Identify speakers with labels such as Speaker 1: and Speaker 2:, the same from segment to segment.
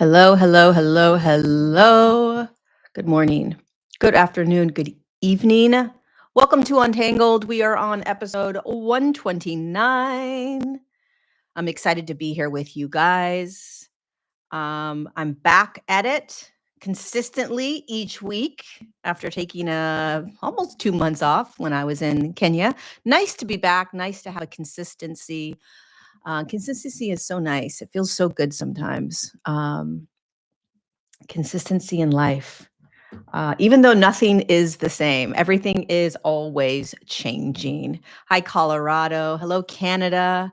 Speaker 1: Hello, hello, hello, hello. Good morning, good afternoon, good evening. Welcome to Untangled. We are on episode 129. I'm excited to be here with you guys. I'm back at it consistently each week after taking almost 2 months off when I was in Kenya. Nice to be back. Nice to have a consistency. Consistency is so nice. It feels so good sometimes. Consistency in life. Even though nothing is the same, everything is always changing. Hi, Colorado. Hello, Canada.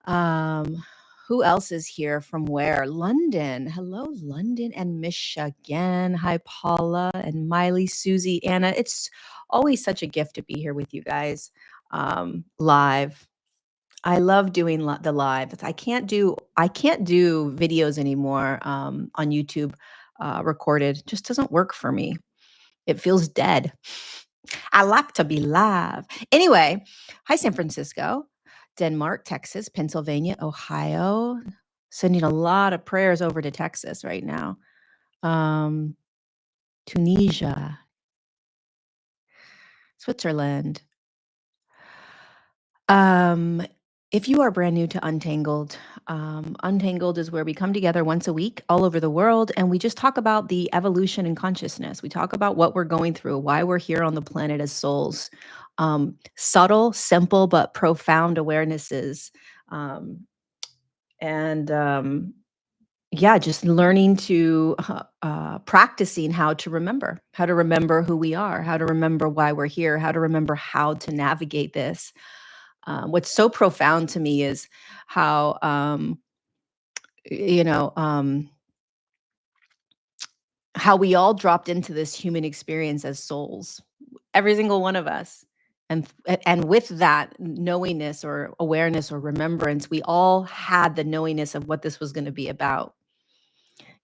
Speaker 1: Um, who else is here from where? London. Hello, London and Michigan. Hi, Paula and Miley, Susie, Anna. It's always such a gift to be here with you guys live. I love doing the live. I can't do videos anymore on YouTube recorded. Just doesn't work for me. It feels dead. I like to be live. Anyway, hi San Francisco, Denmark, Texas, Pennsylvania, Ohio. Sending a lot of prayers over to Texas right now. Tunisia, Switzerland. If you are brand new to Untangled, Untangled is where we come together once a week all over the world and we just talk about the evolution in consciousness. We talk about what we're going through, why we're here on the planet as souls. Subtle, simple, but profound awarenesses. Um, and yeah, just learning to practicing how to remember who we are, how to remember why we're here, how to remember how to navigate this. What's so profound to me is how, you know, how we all dropped into this human experience as souls, every single one of us. And with that knowingness or awareness or remembrance, we all had the knowingness of what this was going to be about.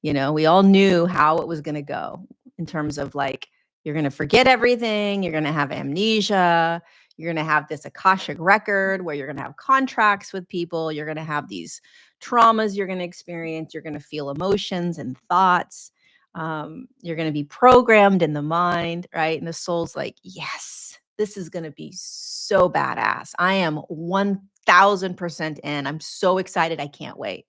Speaker 1: We all knew how it was going to go in terms of like, you're going to forget everything. You're going to have amnesia. You're going to have this Akashic record where you're going to have contracts with people. You're going to have these traumas you're going to experience. You're going to feel emotions and thoughts. You're going to be programmed in the mind, right? And the soul's like, yes, this is going to be so badass. I am 1000% in. I'm so excited. I can't wait.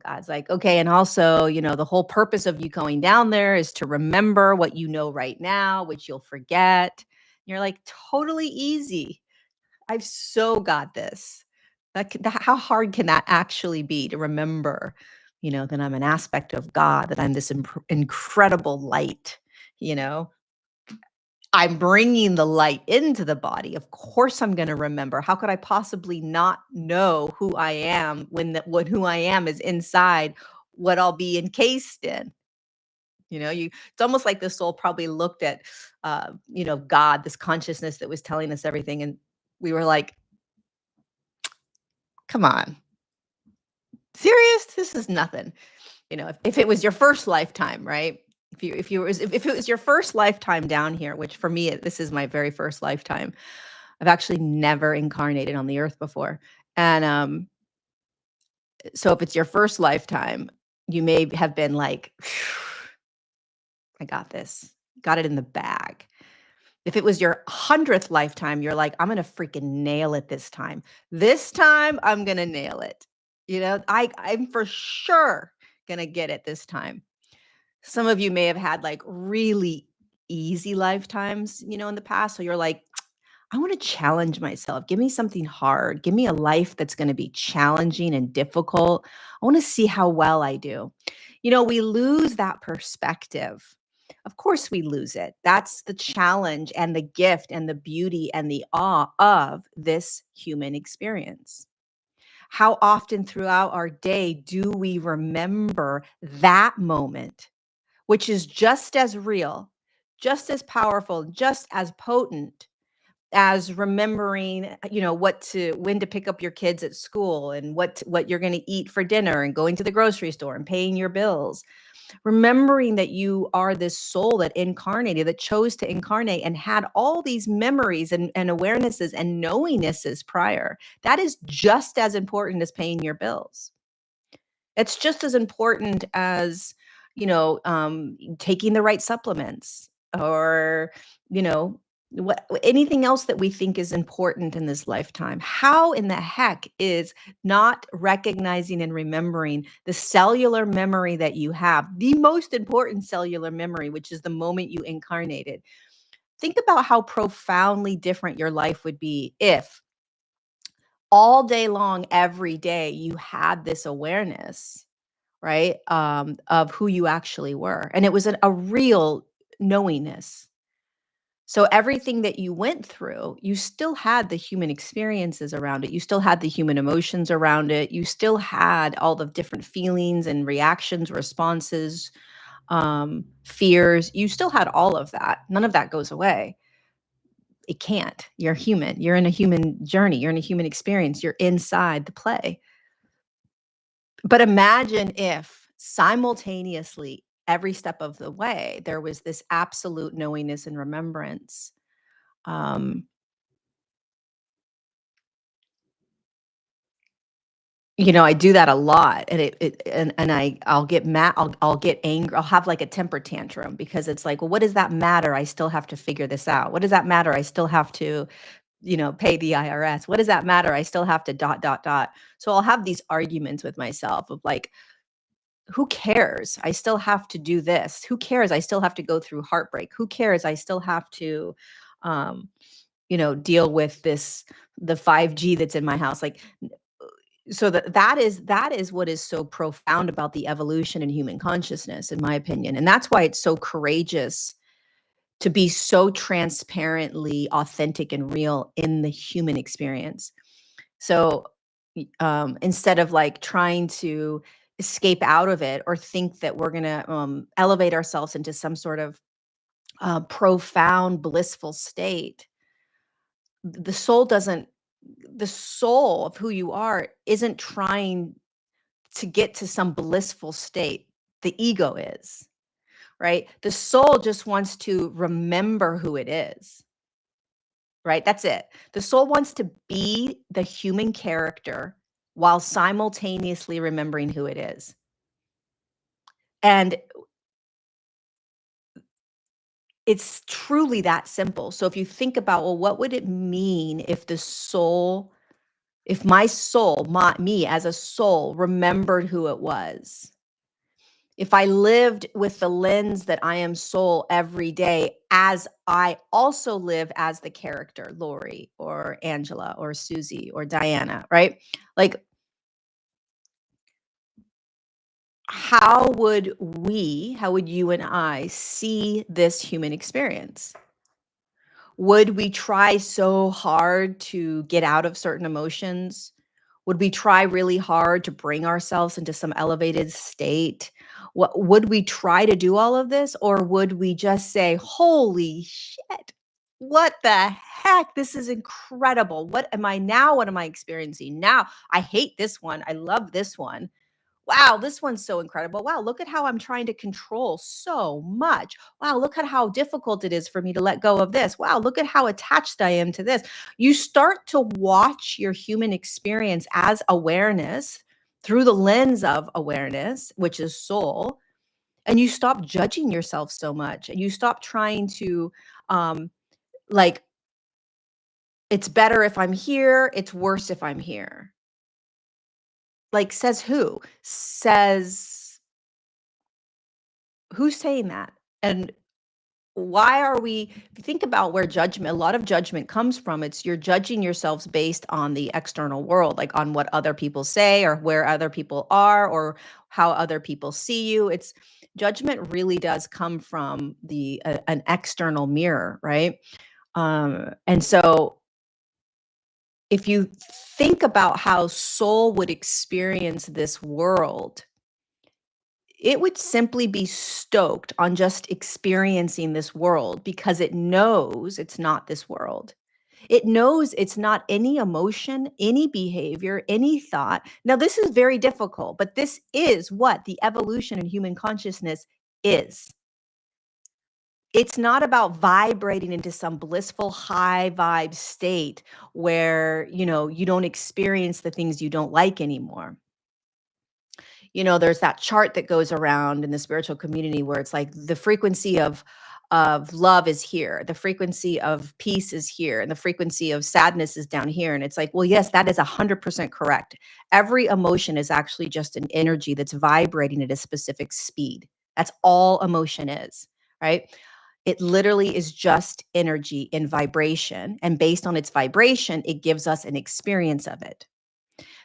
Speaker 1: God's like, okay. And also, the whole purpose of you going down there is to remember what you know right now, which you'll forget. You're like, totally easy. I've so got this. How hard can that actually be to remember, that I'm an aspect of God, that I'm this incredible light, you know? I'm bringing the light into the body. Of course, I'm going to remember. How could I possibly not know who I am when who I am is inside what I'll be encased in? It's almost like the soul probably looked at, God, this consciousness that was telling us everything, and we were like, "Come on, serious? This is nothing." If it was your first lifetime, right? If it was your first lifetime down here, which for me, this is my very first lifetime. I've actually never incarnated on the earth before. And so if it's your first lifetime, you may have been like, I got this, got it in the bag. If it was your 100th lifetime, you're like, I'm going to freaking nail it this time. This time, I'm going to nail it. I'm for sure going to get it this time. Some of you may have had like really easy lifetimes, in the past. So you're like, I want to challenge myself. Give me something hard. Give me a life that's going to be challenging and difficult. I want to see how well I do. We lose that perspective. Of course, we lose it. That's the challenge and the gift and the beauty and the awe of this human experience. How often throughout our day do we remember that moment, which is just as real, just as powerful, just as potent as remembering, when to pick up your kids at school and what you're going to eat for dinner and going to the grocery store and paying your bills. Remembering that you are this soul that incarnated, that chose to incarnate and had all these memories and awarenesses and knowingnesses prior. That is just as important as paying your bills. It's just as important as, taking the right supplements or, you know, anything else that we think is important in this lifetime. How in the heck is not recognizing and remembering the cellular memory that you have, the most important cellular memory, which is the moment you incarnated? Think about how profoundly different your life would be if all day long, every day, you had this awareness, right? Of who you actually were. And it was a real knowingness. So everything that you went through, you still had the human experiences around it. You still had the human emotions around it. You still had all the different feelings and reactions, responses, fears. You still had all of that. None of that goes away. It can't. You're human. You're in a human journey. You're in a human experience. You're inside the play. But imagine if simultaneously, every step of the way, there was this absolute knowingness and remembrance. Um, I do that a lot, and I'll get mad. I'll get angry. I'll have like a temper tantrum because it's like, well, what does that matter? I still have to figure this out. What does that matter? I still have to, pay the IRS. What does that matter? I still have to dot dot dot. So I'll have these arguments with myself of like, who cares? I still have to do this. Who cares? I still have to go through heartbreak. Who cares? I still have to, um, deal with the 5G that's in my house. Like, so that is what is so profound about the evolution in human consciousness, in my opinion. And that's why it's so courageous to be so transparently authentic and real in the human experience. So, instead of like trying to escape out of it or think that we're going to elevate ourselves into some sort of profound blissful state, the soul doesn't, the soul of who you are isn't trying to get to some blissful state. The ego is, right? The soul just wants to remember who it is, right? That's it. The soul wants to be the human character while simultaneously remembering who it is. And it's truly that simple. So if you think about, well, what would it mean if if my soul, me as a soul, remembered who it was? If I lived with the lens that I am soul every day, as I also live as the character, Lori or Angela or Susie or Diana, right? Like, how would you and I see this human experience? Would we try so hard to get out of certain emotions? Would we try really hard to bring ourselves into some elevated state? What would we try to do all of this, or would we just say, "Holy shit. What the heck? This is incredible. What am I now? What am I experiencing now? I hate this one. I love this one. Wow, this one's so incredible. Wow, look at how I'm trying to control so much. Wow, look at how difficult it is for me to let go of this. Wow, look at how attached I am to this." You start to watch your human experience as awareness through the lens of awareness, which is soul, and you stop judging yourself so much. And you stop trying to, um, like, it's better if I'm here, it's worse if I'm here. Like, says who? Says Who's saying that? And why are we, if you think about where judgment, a lot of judgment comes from, it's you're judging yourselves based on the external world, like on what other people say or where other people are or how other people see you. It's Judgment really does come from the an external mirror, right? And so if you think about how soul would experience this world, it would simply be stoked on just experiencing this world because it knows it's not this world. It knows it's not any emotion, any behavior, any thought. Now, this is very difficult, but this is what the evolution in human consciousness is. It's not about vibrating into some blissful high vibe state where, you don't experience the things you don't like anymore. There's that chart that goes around in the spiritual community where it's like the frequency of love is here, the frequency of peace is here, and the frequency of sadness is down here. And it's like, well, yes, that is 100% correct. Every emotion is actually just an energy that's vibrating at a specific speed. That's all emotion is, right? It literally is just energy in vibration. And based on its vibration, it gives us an experience of it.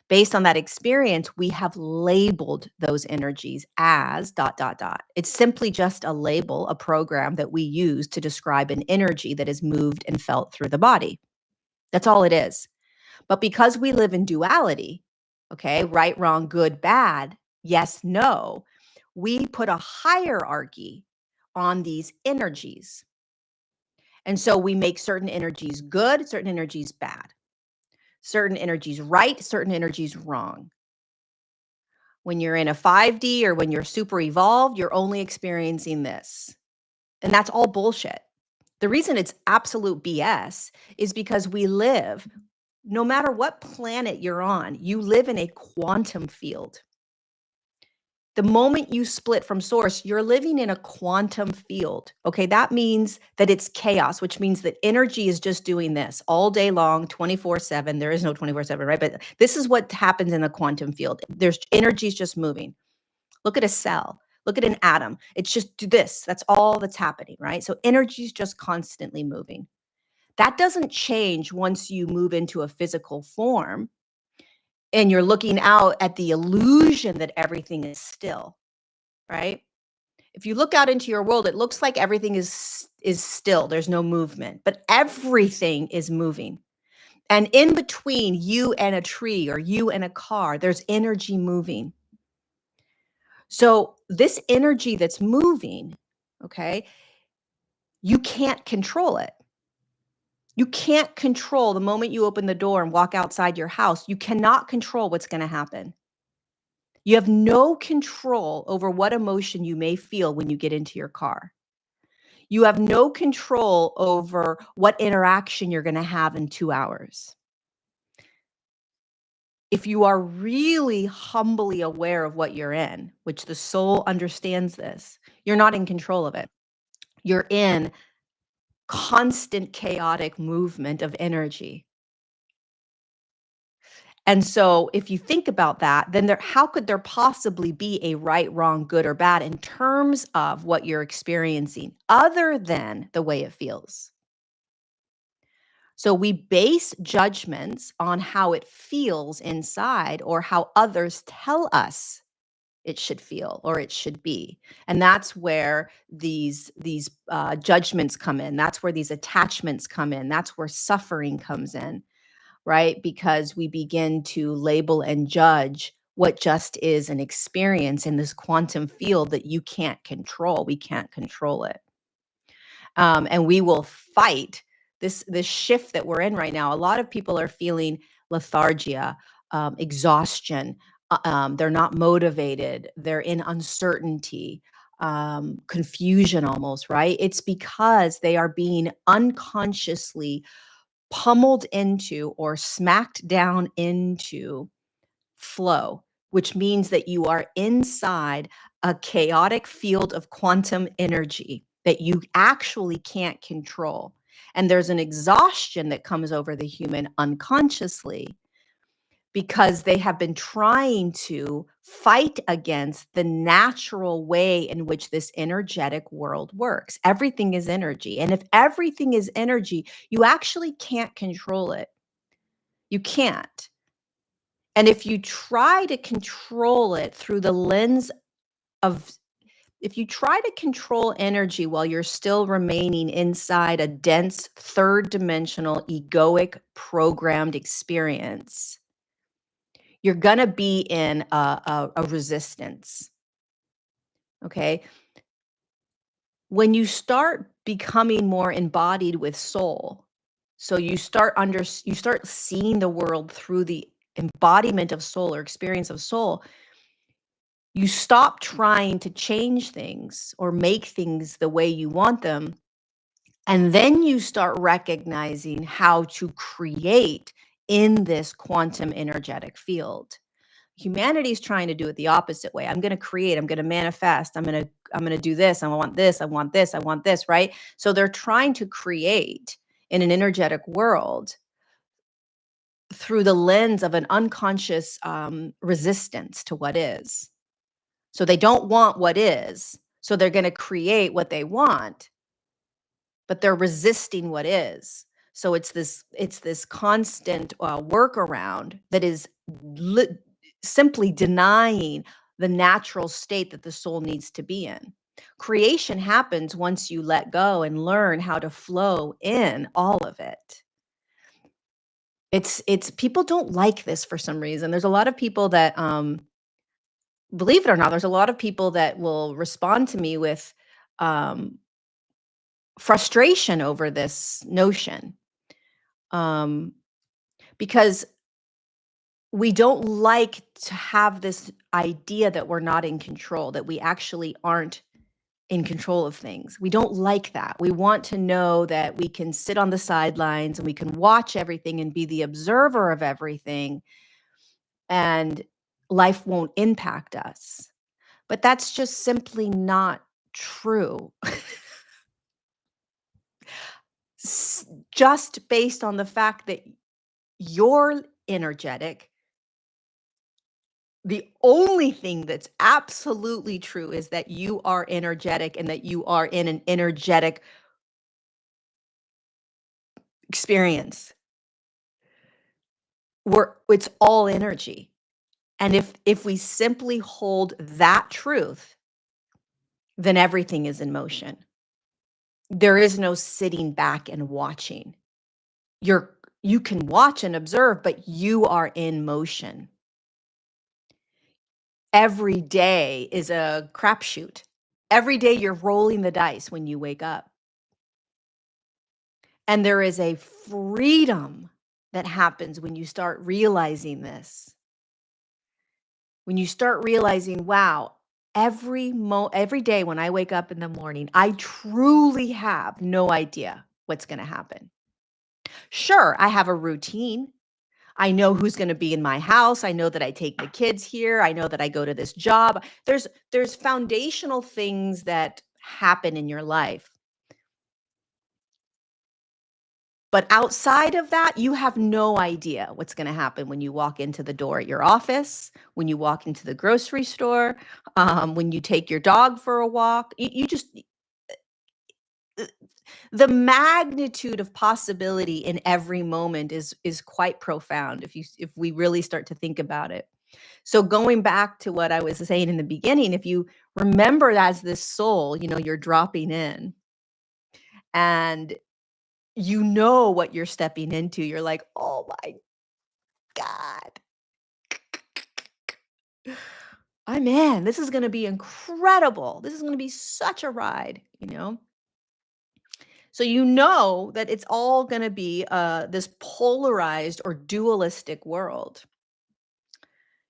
Speaker 1: Based on that experience, we have labeled those energies as ... It's simply just a label, a program that we use to describe an energy that is moved and felt through the body. That's all it is. But because we live in duality, okay, right, wrong, good, bad, yes, no, we put a hierarchy on these energies. And so we make certain energies good, certain energies bad, certain energies right, certain energies wrong. When you're in a 5D or when you're super evolved, you're only experiencing this. And that's all bullshit. The reason it's absolute BS is because we live, no matter what planet you're on, you live in a quantum field. The moment you split from source, you're living in a quantum field. Okay, that means that it's chaos, which means that energy is just doing this all day long, 24/7. There is no 24/7, right? But this is what happens in the quantum field. There's energy is just moving. Look at a cell. Look at an atom. It's just this. That's all that's happening, right? So energy is just constantly moving. That doesn't change once you move into a physical form and you're looking out at the illusion that everything is still, right? If you look out into your world, it looks like everything is still. There's no movement, but everything is moving. And in between you and a tree or you and a car, there's energy moving. So this energy that's moving, okay, you can't control it. You can't control the moment you open the door and walk outside your house. You cannot control what's going to happen. You have no control over what emotion you may feel when you get into your car. You have no control over what interaction you're going to have in 2 hours. If you are really humbly aware of what you're in, which the soul understands this, you're not in control of it. You're in constant chaotic movement of energy. And so if you think about that, then how could there possibly be a right, wrong, good, or bad in terms of what you're experiencing other than the way it feels? So we base judgments on how it feels inside or how others tell us it should feel or it should be. And that's where these judgments come in. That's where these attachments come in. That's where suffering comes in, right? Because we begin to label and judge what just is an experience in this quantum field that you can't control. We can't control it. And we will fight this shift that we're in right now. A lot of people are feeling lethargia, exhaustion. They're not motivated. They're in uncertainty, confusion almost, right? It's because they are being unconsciously pummeled into or smacked down into flow, which means that you are inside a chaotic field of quantum energy that you actually can't control. And there's an exhaustion that comes over the human unconsciously because they have been trying to fight against the natural way in which this energetic world works. Everything is energy. And if everything is energy, you actually can't control it. You can't. And if you try to control it through the lens of, if you try to control energy while you're still remaining inside a dense, third dimensional, egoic, programmed experience, you're going to be in a resistance. Okay. When you start becoming more embodied with soul, so you start seeing the world through the embodiment of soul or experience of soul, you stop trying to change things or make things the way you want them. And then you start recognizing how to create in this quantum energetic field. Humanity's trying to do it the opposite way. I'm going to create, I'm going to manifest, I'm going to do this, I want this, I want this, I want this, right? So they're trying to create in an energetic world through the lens of an unconscious resistance to what is. So they don't want what is. So they're going to create what they want, but they're resisting what is. So it's this constant workaround that is simply denying the natural state that the soul needs to be in. Creation happens once you let go and learn how to flow in all of it. It's people don't like this for some reason. There's a lot of people that believe it or not, there's a lot of people that will respond to me with um frustration over this notion. Um because we don't like to have this idea that we're not in control, that we actually aren't in control of things. We don't like that. We want to know that we can sit on the sidelines and we can watch everything and be the observer of everything, and life won't impact us. But that's just simply not true. Just based on the fact that you're energetic, the only thing that's absolutely true is that you are energetic and that you are in an energetic experience. It's all energy. And if we simply hold that truth, then everything is in motion. There is no sitting back and watching. You can watch and observe, but you are in motion. Every day is a crapshoot. Every day you're rolling the dice when you wake up. And there is a freedom that happens when you start realizing this. When you start realizing, wow, every day when I wake up in the morning, I truly have no idea what's going to happen. Sure, I have a routine. I know who's going to be in my house. I know that I take the kids here. I know that I go to this job. There's foundational things that happen in your life. But outside of that, you have no idea what's going to happen when you walk into the door at your office, when you walk into the grocery store, when you take your dog for a walk. You just the magnitude of possibility in every moment is quite profound if we really start to think about it. So going back to what I was saying in the beginning, if you remember as this soul, you're dropping in and you know what you're stepping into. You're like, "Oh my God. I'm in. This is gonna be incredible. This is gonna be such a ride." So you know that it's all gonna be this polarized or dualistic world.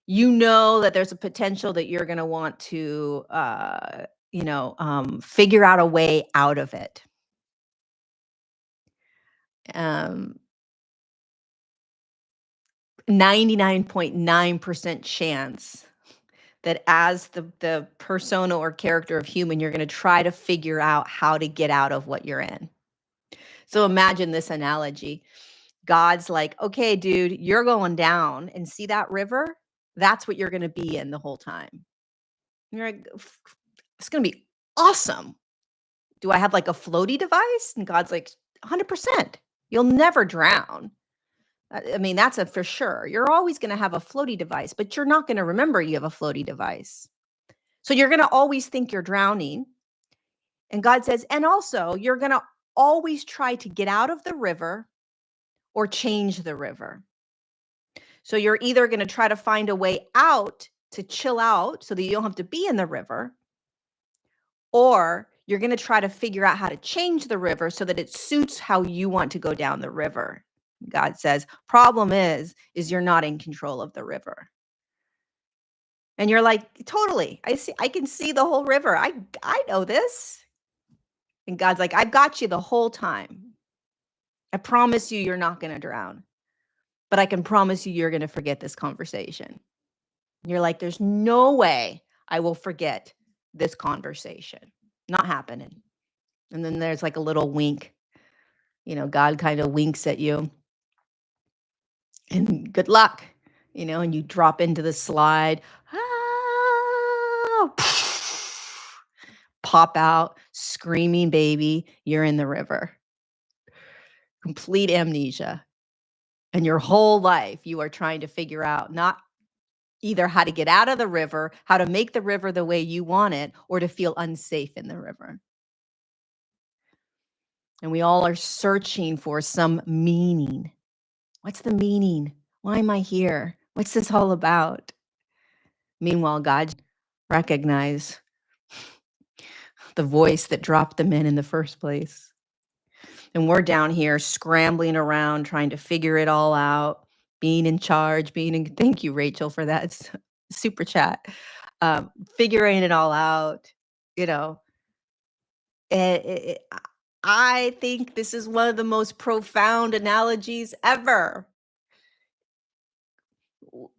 Speaker 1: You know that there's a potential that you're gonna want to, figure out a way out of it. Um, 99.9% chance that as the persona or character of human, you're gonna try to figure out how to get out of what you're in. So imagine this analogy. God's like, "Okay, dude, you're going down and see that river? That's what you're gonna be in the whole time." And you're like, It's gonna be awesome. Do I have like a floaty device?" And God's like, "100%. You'll never drown." I mean, that's a for sure. You're always gonna have a floaty device, but you're not gonna remember you have a floaty device. So you're gonna always think you're drowning. And God says, and also you're gonna always try to get out of the river or change the river. So you're either gonna try to find a way out to chill out so that you don't have to be in the river, or you're gonna try to figure out how to change the river so that it suits how you want to go down the river. God says, problem is you're not in control of the river. And you're like, totally. I can see the whole river. I know this. And God's like, I've got you the whole time. I promise you, you're not going to drown, but I can promise you, you're going to forget this conversation. You're like, there's no way I will forget this conversation. Not happening. And then there's like a little wink. God kind of winks at you and good luck, and you drop into the slide. Ah, pop out, screaming baby, you're in the river. Complete amnesia. And your whole life, you are trying to figure out not either how to get out of the river, how to make the river the way you want it, or to feel unsafe in the river. And we all are searching for some meaning. What's the meaning? Why am I here? What's this all about? Meanwhile, God recognize the voice that dropped them in the first place. And we're down here scrambling around, trying to figure it all out, being in charge, thank you, Rachel, for that super chat. Figuring it all out, you know. I think this is one of the most profound analogies ever.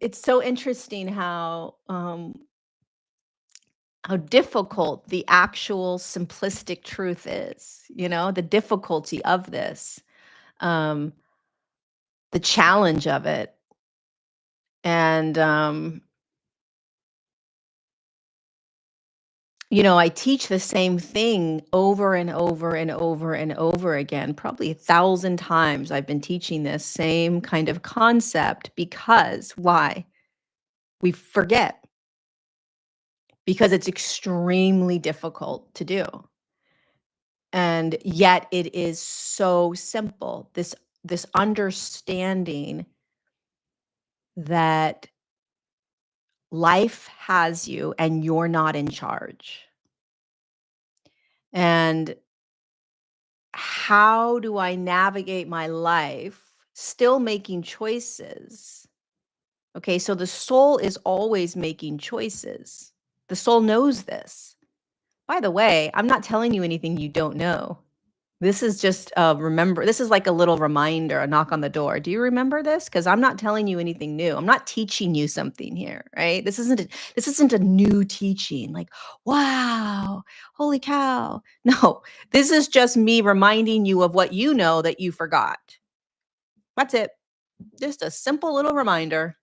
Speaker 1: It's so interesting how difficult the actual simplistic truth is, the difficulty of this, um, the challenge of it. And, I teach the same thing over and over and over and over again, probably 1,000 times I've been teaching this same kind of concept because why? We forget because it's extremely difficult to do. And yet it is so simple. This understanding that life has you and you're not in charge. And how do I navigate my life still making choices? Okay, so the soul is always making choices. The soul knows this. By the way, I'm not telling you anything you don't know. This is just this is like a little reminder, a knock on the door. Do you remember this? Because I'm not telling you anything new. I'm not teaching you something here, right? This isn't a new teaching. Like, wow, holy cow. No, this is just me reminding you of what you know that you forgot. That's it. Just a simple little reminder.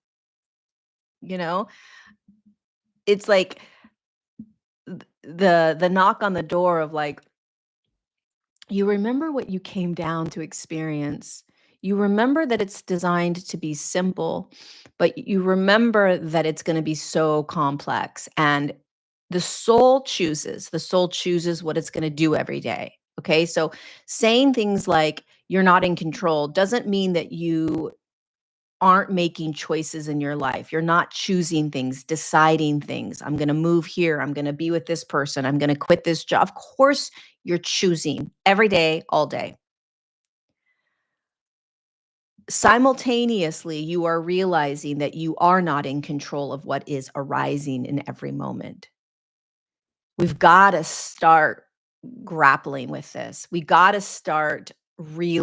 Speaker 1: You know, it's like the knock on the door of like, you remember what you came down to experience. You remember that it's designed to be simple, but you remember that it's going to be so complex. And the soul chooses what it's going to do every day. Okay. So saying things like you're not in control doesn't mean that you aren't making choices in your life. You're not choosing things, deciding things. I'm going to move here. I'm going to be with this person. I'm going to quit this job. Of course, you're choosing every day, all day. Simultaneously, you are realizing that you are not in control of what is arising in every moment. We've got to start grappling with this. We got to start really